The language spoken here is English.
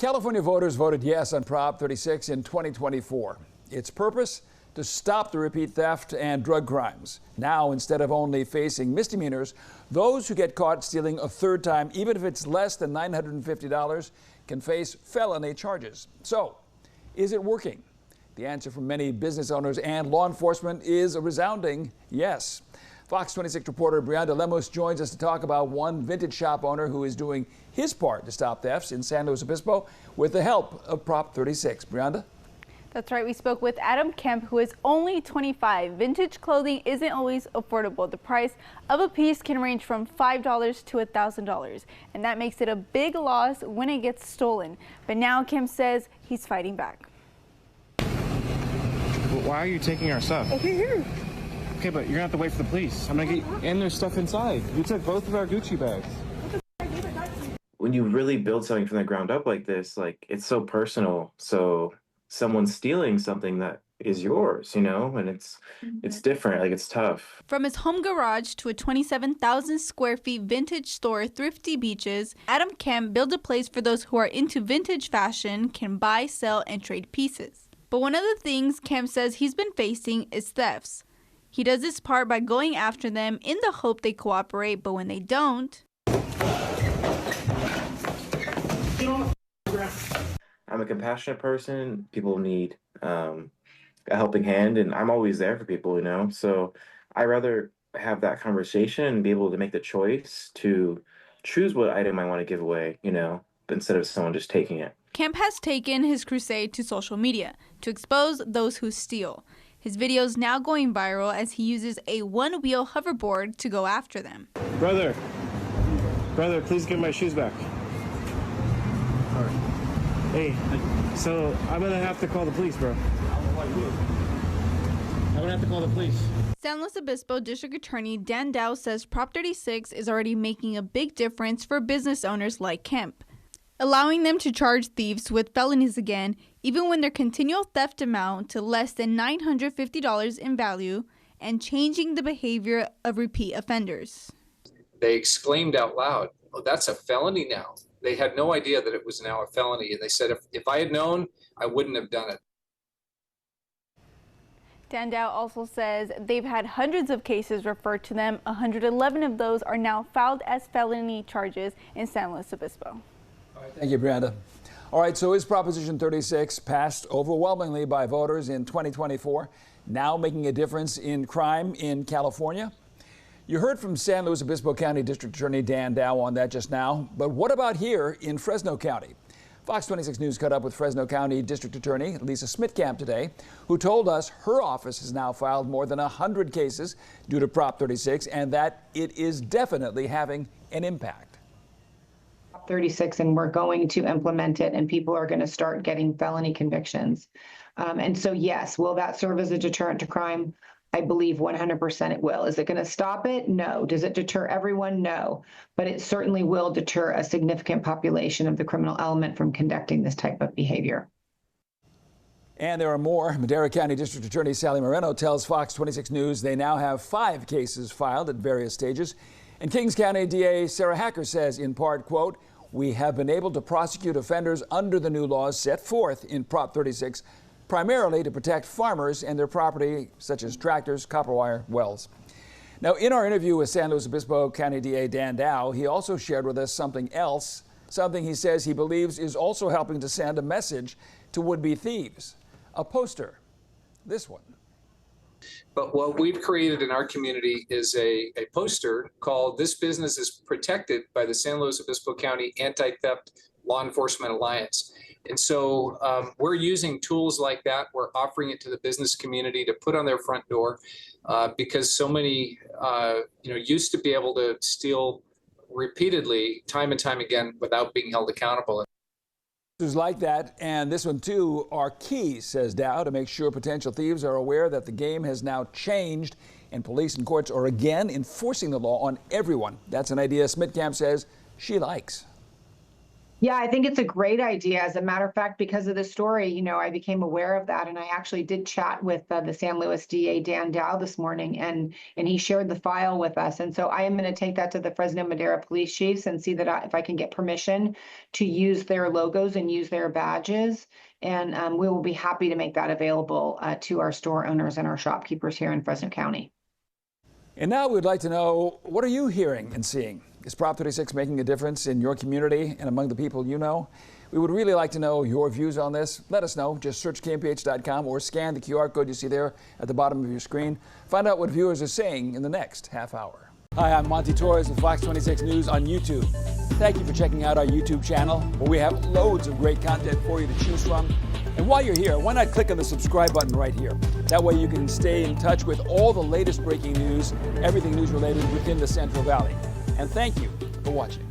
California voters voted yes on Prop 36 in 2024. Its purpose? To stop the repeat theft and drug crimes. Now, instead of only facing misdemeanors, those who get caught stealing a third time, even if it's less than $950, can face felony charges. So, is it working? The answer from many business owners and law enforcement is a resounding yes. Fox 26 reporter Brianda Lemos joins us to talk about one vintage shop owner who is doing his part to stop thefts in San Luis Obispo with the help of Prop 36. Brianda? That's right. We spoke with Adam Kemp, who is only 25. Vintage clothing isn't always affordable. The price of a piece can range from $5 to $1,000, and that makes it a big loss when it gets stolen. But now Kemp says he's fighting back. Why are you taking our stuff? Okay, here. Okay, but you're gonna have to wait for the police. I'm gonna get in. There's stuff inside. You took both of our Gucci bags. When you really build something from the ground up like this, like, it's so personal. So someone's stealing something that is yours, you know, and it's different. Like, it's tough. From his home garage to a 27,000 square feet vintage store, Thrifty Beaches, Adam Kemp built a place for those who are into vintage fashion, can buy, sell, and trade pieces. But one of the things Kemp says he's been facing is thefts. He does his part by going after them in the hope they cooperate, but when they don't... I'm a compassionate person. People need a helping hand, and I'm always there for people, you know? So I rather have that conversation and be able to make the choice to choose what item I want to give away, you know, instead of someone just taking it. Kemp has taken his crusade to social media to expose those who steal. His video is now going viral as he uses a one-wheel hoverboard to go after them. Brother, please give my shoes back. All right. Hey, so I'm gonna have to call the police, bro. I'm gonna have to call the police. San Luis Obispo District Attorney Dan Dow says Prop 36 is already making a big difference for business owners like Kemp, allowing them to charge thieves with felonies again, even when their continual theft amount to less than $950 in value, and changing the behavior of repeat offenders. They exclaimed out loud, "Oh, that's a felony now." They had no idea that it was now a felony, and they said, if I had known, I wouldn't have done it. Dan Dow also says they've had hundreds of cases referred to them. 111 of those are now filed as felony charges in San Luis Obispo. All right, thank you, Brianda. All right, so is Proposition 36 passed overwhelmingly by voters in 2024, now making a difference in crime in California? You heard from San Luis Obispo County District Attorney Dan Dow on that just now, but what about here in Fresno County? Fox 26 News caught up with Fresno County District Attorney Lisa Smithkamp today, who told us her office has now filed more than 100 cases due to Prop 36 and that it is definitely having an impact. 36, and we're going to implement it, and people are going to start getting felony convictions. And so, yes, will that serve as a deterrent to crime? I believe 100% it will. Is it going to stop it? No. Does it deter everyone? No. But it certainly will deter a significant population of the criminal element from conducting this type of behavior. And there are more. Madera County District Attorney Sally Moreno tells Fox 26 News they now have 5 cases filed at various stages. And Kings County DA Sarah Hacker says, in part, quote, "We have been able to prosecute offenders under the new laws set forth in Prop 36, primarily to protect farmers and their property, such as tractors, copper wire, wells." Now, in our interview with San Luis Obispo County DA Dan Dow, he also shared with us something else, something he says he believes is also helping to send a message to would-be thieves. A poster, this one. But what we've created in our community is a poster called "This Business is Protected" by the San Luis Obispo County Anti-Theft Law Enforcement Alliance. And so we're using tools like that. We're offering it to the business community to put on their front door because so many, used to be able to steal repeatedly, time and time again, without being held accountable. Like that, and this one too, are key, says Dow, to make sure potential thieves are aware that the game has now changed and police and courts are again enforcing the law on everyone. That's an idea Smithkamp says she likes. Yeah, I think it's a great idea. As a matter of fact, because of the story, I became aware of that, and I actually did chat with the San Luis DA, Dan Dow, this morning, and he shared the file with us. And so I am going to take that to the Fresno Madera police chiefs and see that if I can get permission to use their logos and use their badges. And we will be happy to make that available to our store owners and our shopkeepers here in Fresno County. And now we'd like to know, what are you hearing and seeing? Is Prop 36 making a difference in your community and among the people you know? We would really like to know your views on this. Let us know. Just search KMPH.com or scan the QR code you see there at the bottom of your screen. Find out what viewers are saying in the next half hour. Hi, I'm Monty Torres with Fox 26 News on YouTube. Thank you for checking out our YouTube channel, where we have loads of great content for you to choose from. And while you're here, why not click on the subscribe button right here? That way you can stay in touch with all the latest breaking news, everything news related within the Central Valley. And thank you for watching.